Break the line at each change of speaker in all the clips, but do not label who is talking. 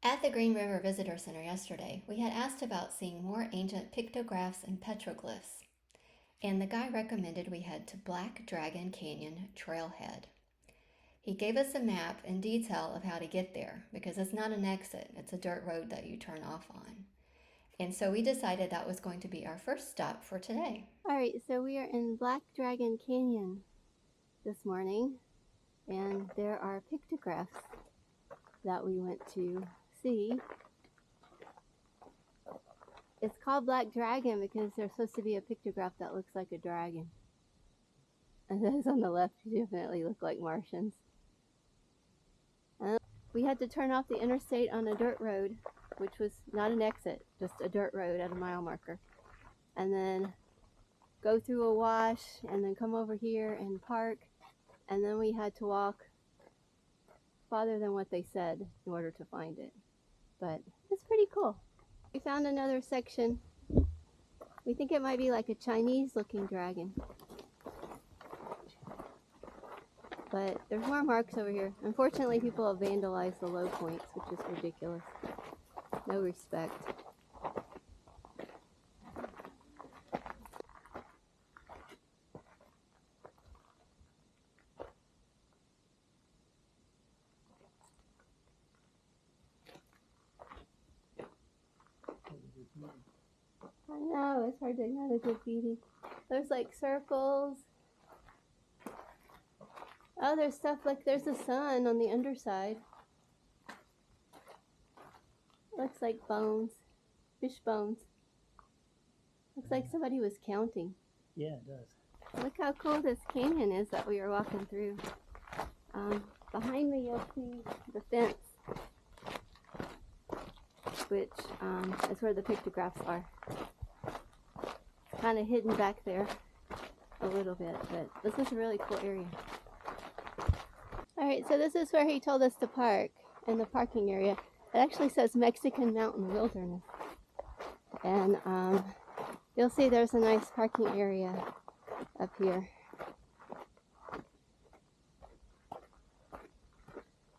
At the Green River Visitor Center yesterday, we had asked about seeing more ancient pictographs and petroglyphs, and the guy recommended we head to Black Dragon Canyon Trailhead. He gave us a map and detail of how to get there because it's not an exit, it's a dirt road that you turn off on. And so we decided that was going to be our first stop for today. All right, so we are in Black Dragon Canyon this morning, and there are pictographs that we went to see. It's called Black Dragon because there's supposed to be a pictograph that looks like a dragon. And those on the left definitely look like Martians. We had to turn off the interstate on a dirt road, which was not an exit, just a dirt road at a mile marker. And then go through a wash and then come over here and park. And then we had to walk farther than what they said in order to find it. But it's pretty cool. We found another section. We think it might be like a Chinese looking dragon. But there's more marks over here. Unfortunately, people have vandalized the low points, which is ridiculous. No respect. I know, it's hard to know the graffiti. There's like circles. Oh, there's stuff like there's a sun on the underside. Looks like bones, fish bones. Looks like somebody was counting.
Yeah, it does.
Look how cool this canyon is that we are walking through. Behind me you'll see the fence, which is where the pictographs are. It's kind of hidden back there a little bit, but this is a really cool area. Alright, so this is where he told us to park, in the parking area. It actually says Mexican Mountain Wilderness. And you'll see there's a nice parking area up here.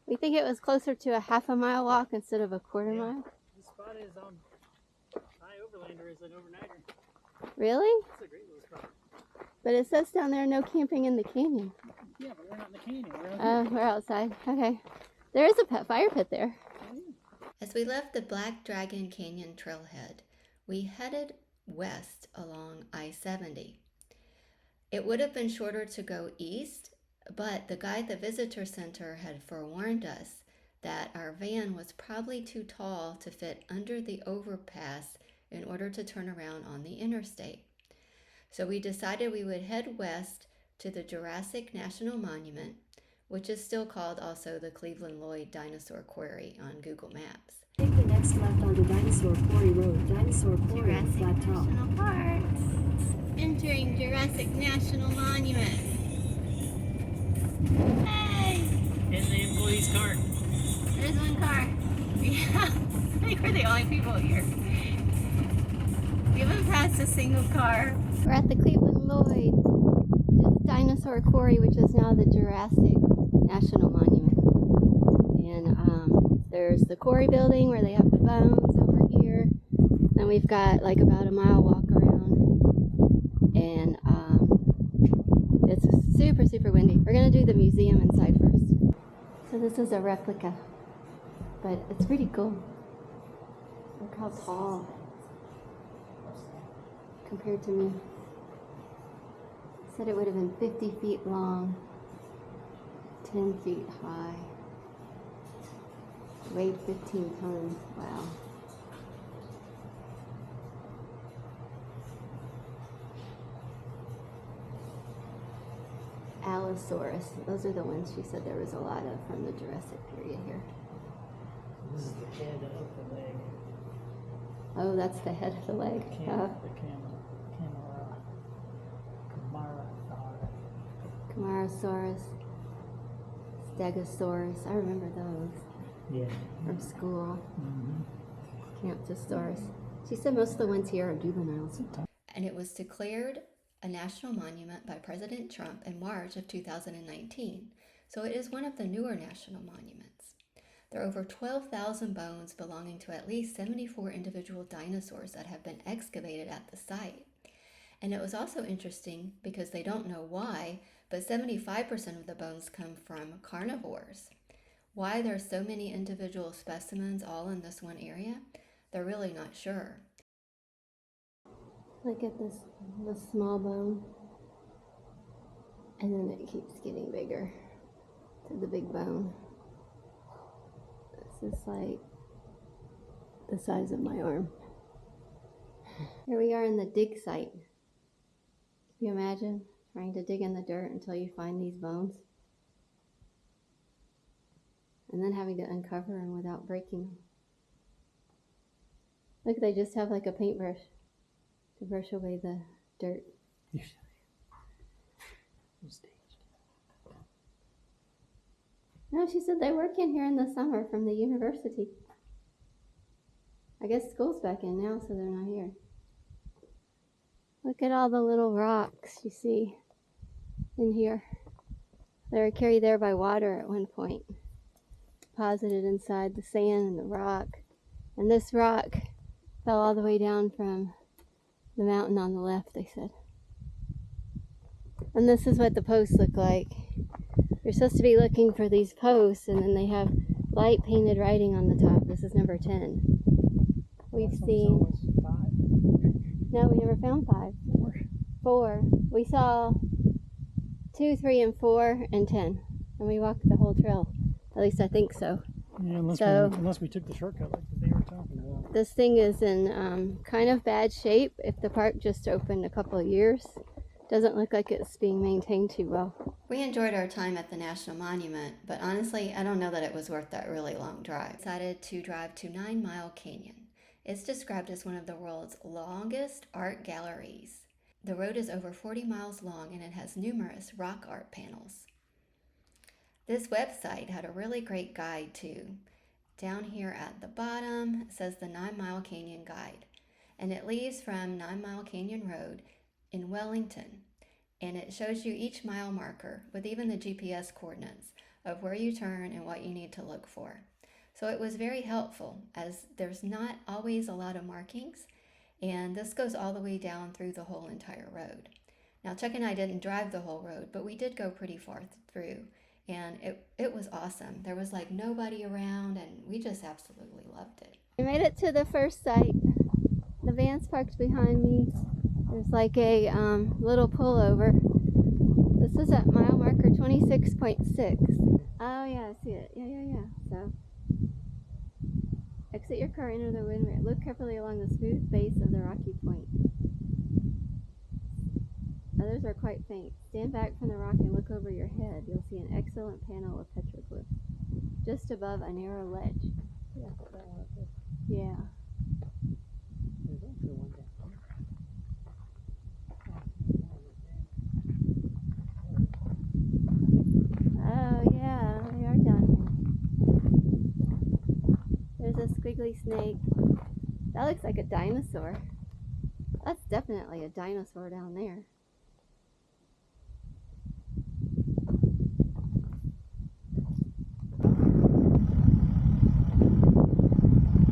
We think it was closer to a half-a mile walk instead of a quarter mile.
This spot is on High Overlander is an overnighter.
Really?
It's a great little spot.
But it says down there no camping in the canyon.
Yeah, but we're not in the canyon.
We're outside. Okay. There is a fire pit there. As we left the Black Dragon Canyon trailhead, we headed west along I-70. It would have been shorter to go east, but the guy at the visitor center had forewarned us that our van was probably too tall to fit under the overpass in order to turn around on the interstate. So we decided we would head west to the Jurassic National Monument, which is still called also the Cleveland Lloyd Dinosaur Quarry on Google Maps.
Take the next left onto Dinosaur Quarry Road. Dinosaur Quarry,
Jurassic
flat top.
National Park. Entering Jurassic National Monument. Hey!
In the employee's car.
There's one car. Yeah, I think we're the only people here. We haven't passed a single car. We're at the Cleveland Lloyd Dinosaur Quarry, which is now the Jurassic National Monument. And there's the quarry building where they have the bones over here. Then we've got like about a mile walk around. And it's super, super windy. We're going to do the museum inside first. So this is a replica, but it's pretty cool. Look how tall compared to me. Said it would have been 50 feet long, 10 feet high, weighed 15 tons. Wow. Allosaurus. Those are the ones she said there was a lot of from the Jurassic period here.
This is the head of the leg.
Oh, that's the head of the leg. Camarasaurus, Stegosaurus. I remember those.
Yeah.
From school.
Mm-hmm.
Camptosaurus. She said most of the ones here are juveniles. And it was declared a national monument by President Trump in March of 2019. So it is one of the newer national monuments. There are over 12,000 bones belonging to at least 74 individual dinosaurs that have been excavated at the site. And it was also interesting because they don't know why, but 75% of the bones come from carnivores. Why there's so many individual specimens all in this one area, they're really not sure. Look at this small bone, and then it keeps getting bigger to the big bone. This is like the size of my arm. Here we are in the dig site. Can you imagine trying to dig in the dirt until you find these bones? And then having to uncover them without breaking them. Look, they just have like a paintbrush to brush away the dirt. No, she said they work in here in the summer from the university. I guess school's back in now, so they're not here. Look at all the little rocks you see in here. They were carried there by water at one point, deposited inside the sand and the rock. And this rock fell all the way down from the mountain on the left, they said. And this is what the posts look like. You're supposed to be looking for these posts, and then they have light painted writing on the top. This is number 10. We've seen... No, we never found 5. 4. We saw 2, 3, and 4, and 10. And we walked the whole trail. At least I think so.
Yeah, unless we took the shortcut like they were talking about.
This thing is in kind of bad shape. If the park just opened a couple of years, doesn't look like it's being maintained too well. We enjoyed our time at the National Monument, but honestly, I don't know that it was worth that really long drive. We decided to drive to 9 Mile Canyon. It's described as one of the world's longest art galleries. The road is over 40 miles long and it has numerous rock art panels. This website had a really great guide too. Down here at the bottom it says the 9 Mile Canyon Guide, and it leaves from 9 Mile Canyon Road in Wellington, and it shows you each mile marker with even the GPS coordinates of where you turn and what you need to look for. So it was very helpful as there's not always a lot of markings, and this goes all the way down through the whole entire road. Now Chuck and I didn't drive the whole road, but we did go pretty far through, and it was awesome. There was like nobody around, and we just absolutely loved it. We made it to the first site. The van's parked behind me. There's like a little pullover. This is at mile marker 26.6. Oh yeah, I see it. Yeah. So exit your car, enter the windmill. Look carefully along the smooth base of the rocky point. Others are quite faint. Stand back from the rock and look over your head. You'll see an excellent panel of petroglyphs just above a narrow ledge. Yeah. Oh yeah, they are down here. There's a squiggly snake. That looks like a dinosaur. That's definitely a dinosaur down there.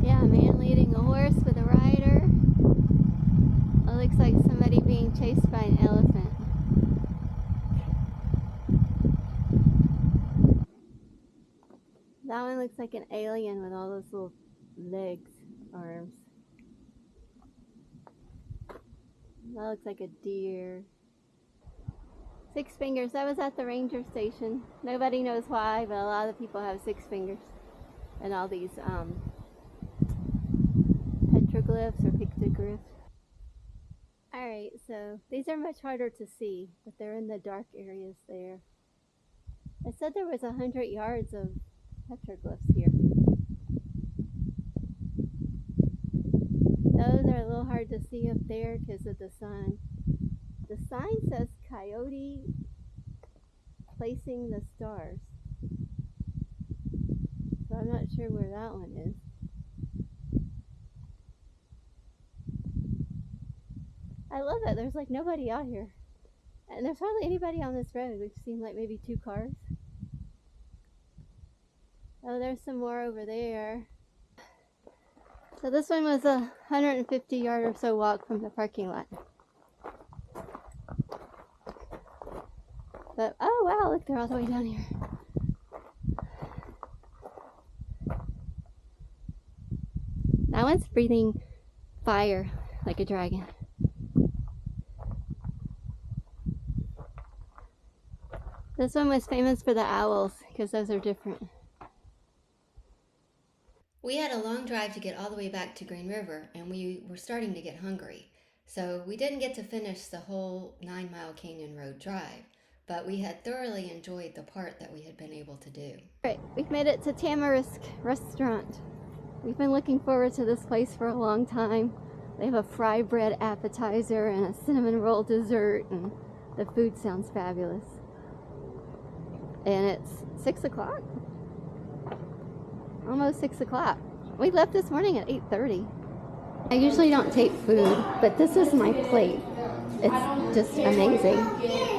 Yeah, a man leading a horse with a rider. It looks like somebody being chased by an elephant. That one looks like an alien with all those little legs, arms. That looks like a deer. 6 fingers. I was at the ranger station. Nobody knows why, but a lot of people have 6 fingers. And all these petroglyphs or pictoglyphs. Alright, so these are much harder to see, but they're in the dark areas there. I said there was 100 yards of petroglyphs here. Those are a little hard to see up there because of the sun. The sign says coyote placing the stars. So I'm not sure where that one is. I love that there's like nobody out here. And there's hardly anybody on this road. We've seen like maybe 2 cars. Oh, there's some more over there. So this one was a 150-yard or so walk from the parking lot. But, oh wow, look, they're all the way down here. That one's breathing fire like a dragon. This one was famous for the owls because those are different. We had a long drive to get all the way back to Green River, and we were starting to get hungry. So we didn't get to finish the whole 9-mile Canyon Road drive, but we had thoroughly enjoyed the part that we had been able to do. All right, we've made it to Tamarisk Restaurant. We've been looking forward to this place for a long time. They have a fry bread appetizer and a cinnamon roll dessert, and the food sounds fabulous. And it's 6 o'clock. Almost 6 o'clock. We left this morning at 8:30. I usually don't tape food, but this is my plate. It's just amazing.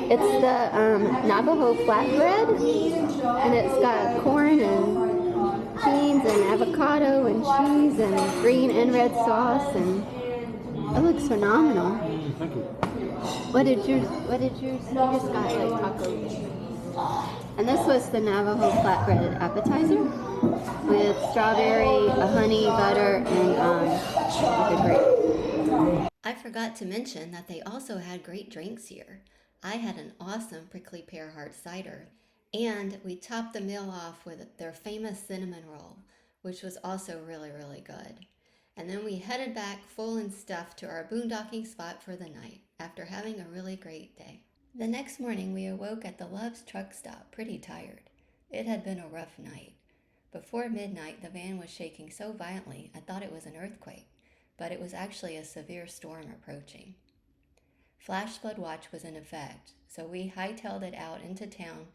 It's the Navajo flatbread, and it's got corn and beans and avocado and cheese and green and red sauce, and it looks phenomenal.
Thank you.
What did yours? You just got like taco. And this was the Navajo flatbread appetizer with strawberry, honey, butter, and grape. I forgot to mention that they also had great drinks here. I had an awesome prickly pear hard cider, and we topped the meal off with their famous cinnamon roll, which was also really, really good. And then we headed back full and stuffed to our boondocking spot for the night after having a really great day. The next morning, we awoke at the Love's truck stop pretty tired. It had been a rough night. Before midnight, the van was shaking so violently I thought it was an earthquake, but it was actually a severe storm approaching. Flash flood watch was in effect, so we hightailed it out into town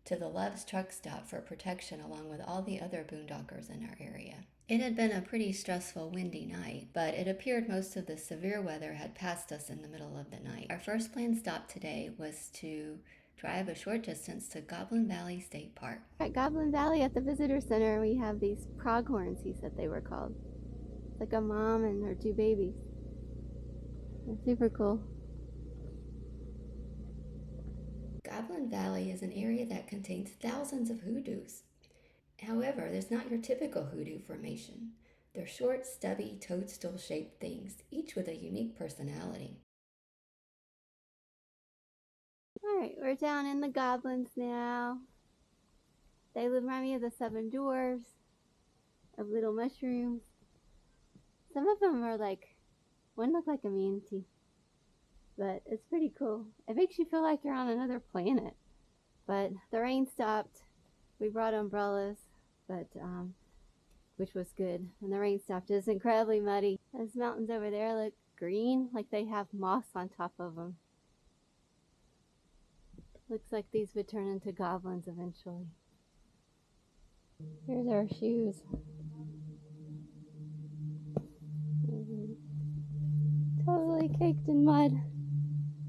to the Love's truck stop for protection along with all the other boondockers in our area. It had been a pretty stressful, windy night, but it appeared most of the severe weather had passed us in the middle of the night. Our first planned stop today was to drive a short distance to Goblin Valley State Park. At Goblin Valley at the visitor center, we have these pronghorns, he said they were called. It's like a mom and her 2 babies. They're super cool. Goblin Valley is an area that contains thousands of hoodoos. However, there's not your typical hoodoo formation. They're short, stubby, toadstool-shaped things, each with a unique personality. Alright, we're down in the goblins now. They remind me of the 7 dwarves, of little mushrooms. Some of them are like, one look like a manatee, but it's pretty cool. It makes you feel like you're on another planet. But the rain stopped. We brought umbrellas, but which was good. And the rain stopped. It was incredibly muddy. Those mountains over there look green, like they have moss on top of them. Looks like these would turn into goblins eventually. Here's our shoes. Totally caked in mud,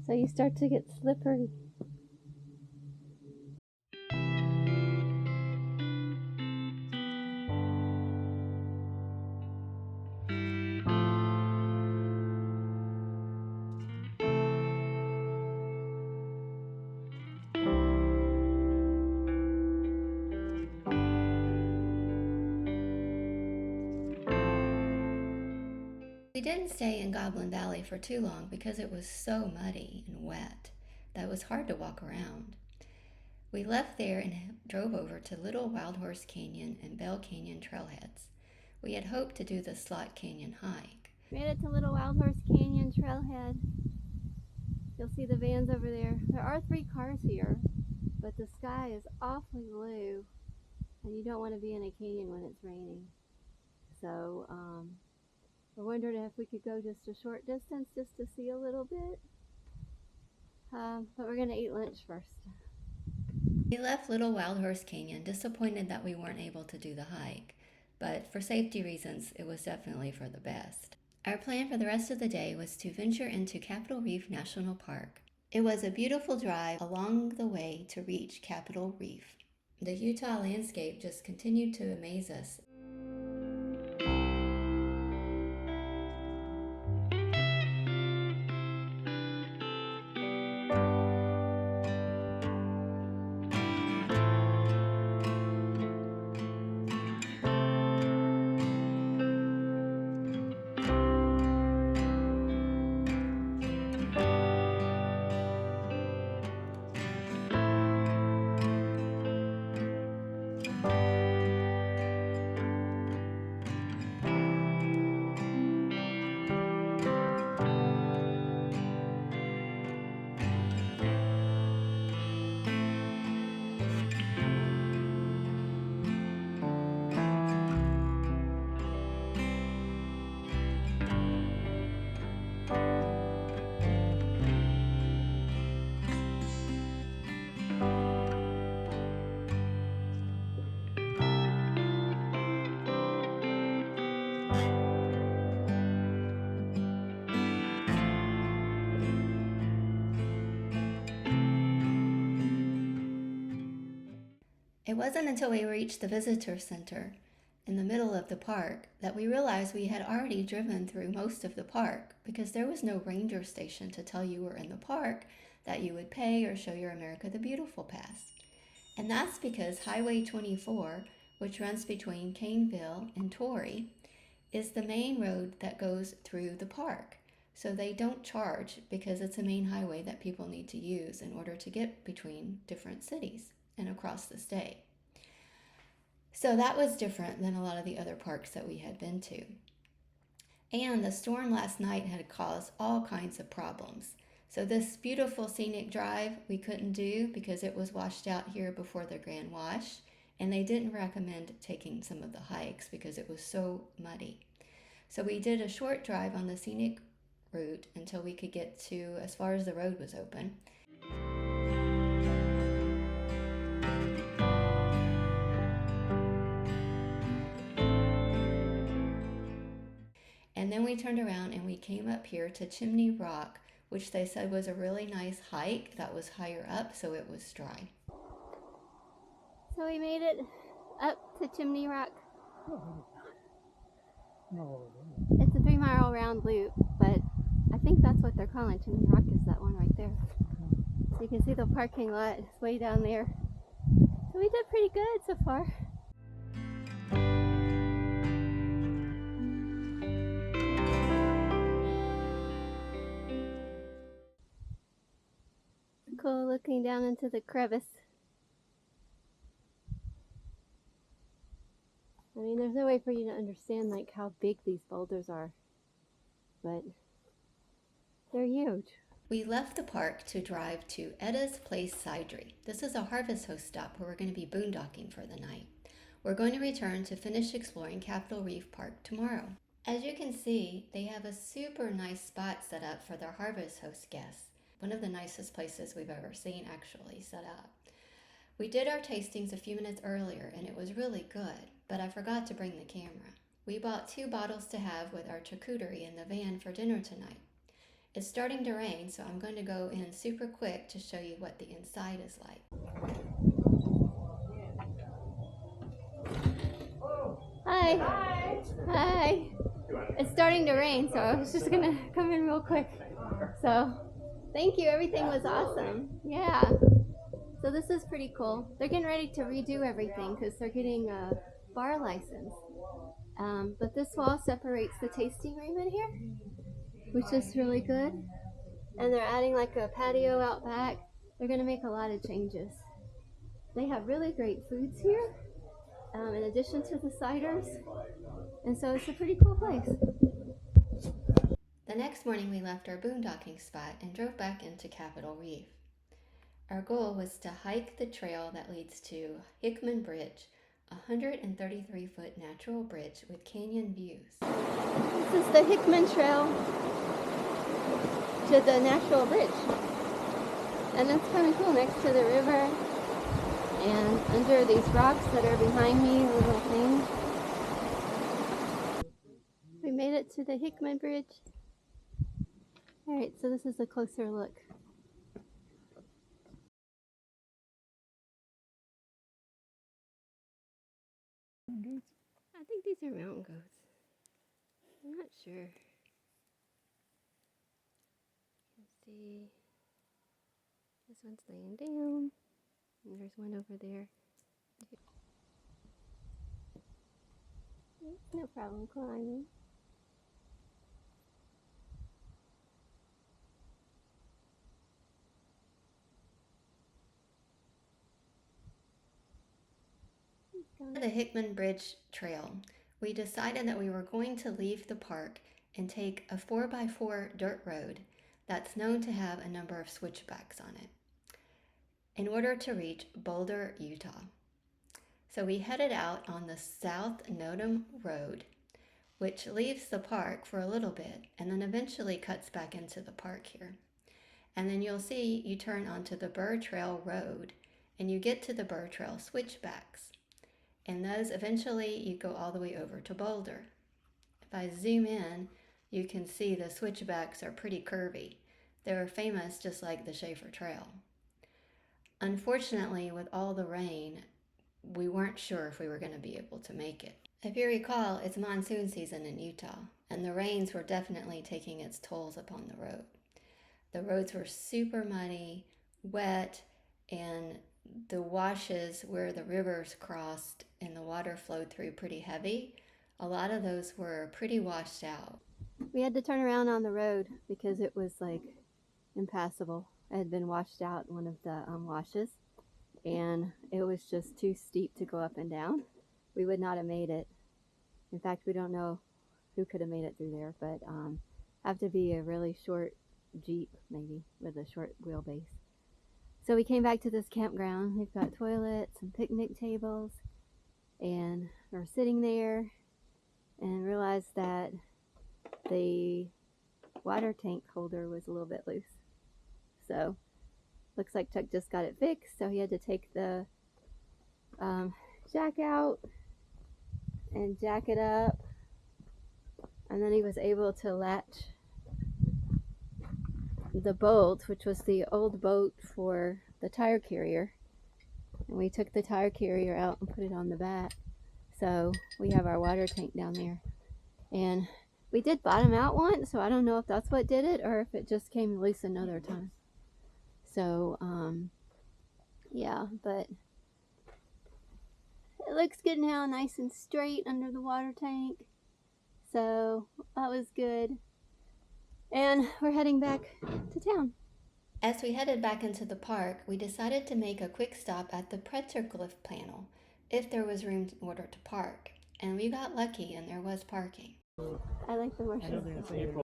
so you start to get slippery. We didn't stay in Goblin Valley for too long because it was so muddy and wet that it was hard to walk around. We left there and drove over to Little Wild Horse Canyon and Bell Canyon trailheads. We had hoped to do the Slot Canyon hike. Made it to Little Wild Horse Canyon trailhead. You'll see the vans over there. There are 3 cars here, but the sky is awfully blue and you don't want to be in a canyon when it's raining. So, we're wondering if we could go just a short distance just to see a little bit. But we're going to eat lunch first. We left Little Wild Horse Canyon disappointed that we weren't able to do the hike, but for safety reasons, it was definitely for the best. Our plan for the rest of the day was to venture into Capital Reef National Park. It was a beautiful drive along the way to reach Capital Reef. The Utah landscape just continued to amaze us. It wasn't until we reached the visitor center in the middle of the park that we realized we had already driven through most of the park because there was no ranger station to tell you were in the park that you would pay or show your America the Beautiful pass. And that's because Highway 24, which runs between Caneville and Torrey, is the main road that goes through the park. So they don't charge because it's a main highway that people need to use in order to get between different cities and across the state. So that was different than a lot of the other parks that we had been to. And the storm last night had caused all kinds of problems. So this beautiful scenic drive we couldn't do because it was washed out here before the Grand Wash, and they didn't recommend taking some of the hikes because it was so muddy. So we did a short drive on the scenic route until we could get to as far as the road was open. And then we turned around and we came up here to Chimney Rock, which they said was a really nice hike that was higher up, so it was dry. So we made it up to Chimney Rock.
No.
It's a 3-mile round loop, but I think that's what they're calling Chimney Rock, is that one right there. So you can see the parking lot is way down there. So we did pretty good so far. Cool looking down into the crevice. I mean, there's no way for you to understand like how big these boulders are, but they're huge. We left the park to drive to Eda's Place Cider. This is a harvest host stop where we're going to be boondocking for the night. We're going to return to finish exploring Capital Reef Park tomorrow. As you can see, they have a super nice spot set up for their harvest host guests. One of the nicest places we've ever seen actually set up. We did our tastings a few minutes earlier and it was really good, but I forgot to bring the camera. We bought 2 bottles to have with our charcuterie in the van for dinner tonight. It's starting to rain, so I'm going to go in super quick to show you what the inside is like. Hi. Hi. Hi. It's starting to rain, so I was just going to come in real quick. So, thank you. Everything was awesome. Yeah. So this is pretty cool. They're getting ready to redo everything because they're getting a bar license. But this wall separates the tasting room in here, which is really good. And they're adding like a patio out back. They're going to make a lot of changes. They have really great foods here, in addition to the ciders. And so it's a pretty cool place. The next morning we left our boondocking spot and drove back into Capital Reef. Our goal was to hike the trail that leads to Hickman Bridge, a 133-foot natural bridge with canyon views. This is the Hickman Trail to the natural bridge. And it's kind of cool next to the river and under these rocks that are behind me, the little things. We made it to the Hickman Bridge. Alright, so this is a closer look.
mountain goats?
I think these are mountain goats. I'm not sure. Let's see. This one's laying down. And there's one over there. No problem climbing. The Hickman Bridge Trail, we decided that we were going to leave the park and take a 4x4 dirt road that's known to have a number of switchbacks on it in order to reach Boulder, Utah. So we headed out on the South Nodum Road, which leaves the park for a little bit and then eventually cuts back into the park here. And then you'll see you turn onto the Bur Trail Road and you get to the Burr Trail Switchbacks. And those eventually you go all the way over to Boulder. If I zoom in, you can see the switchbacks are pretty curvy. They were famous just like the Schaefer Trail. Unfortunately, with all the rain, we weren't sure if we were going to be able to make it. If you recall, it's monsoon season in Utah, and the rains were definitely taking its tolls upon the road. The roads were super muddy, wet, and the washes where the rivers crossed and the water flowed through pretty heavy. A lot of those were pretty washed out. We had to turn around on the road because it was like impassable. It had been washed out in one of the washes, and it was just too steep to go up and down. We would not have made it. In fact, we don't know who could have made it through there, but have to be a really short Jeep maybe with a short wheelbase. So we came back to this campground. They've got toilets and picnic tables, and we're sitting there and realized that the water tank holder was a little bit loose. So looks like Chuck just got it fixed, so he had to take the jack out and jack it up, and then he was able to latch the bolt, which was the old bolt for the tire carrier, and we took the tire carrier out and put it on the back, so we have our water tank down there. And we did bottom out once, so I don't know if that's what did it or if it just came loose another time. So yeah, but it looks good now, nice and straight under the water tank, so that was good. And we're heading back to town. As we headed back into the park, we decided to make a quick stop at the Pretzer glyph panel if there was room in order to park. And we got lucky and there was parking. I like the Martian.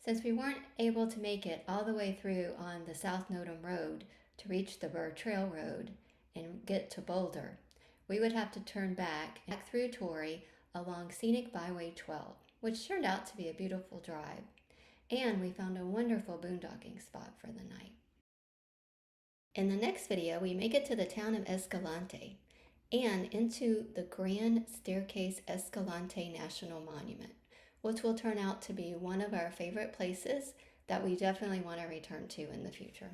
Since we weren't able to make it all the way through on the South Nodum Road to reach the Bur Trail Road and get to Boulder, we would have to turn back through Torrey along Scenic Byway 12, which turned out to be a beautiful drive. And we found a wonderful boondocking spot for the night. In the next video, we make it to the town of Escalante and into the Grand Staircase Escalante National Monument, which will turn out to be one of our favorite places that we definitely want to return to in the future.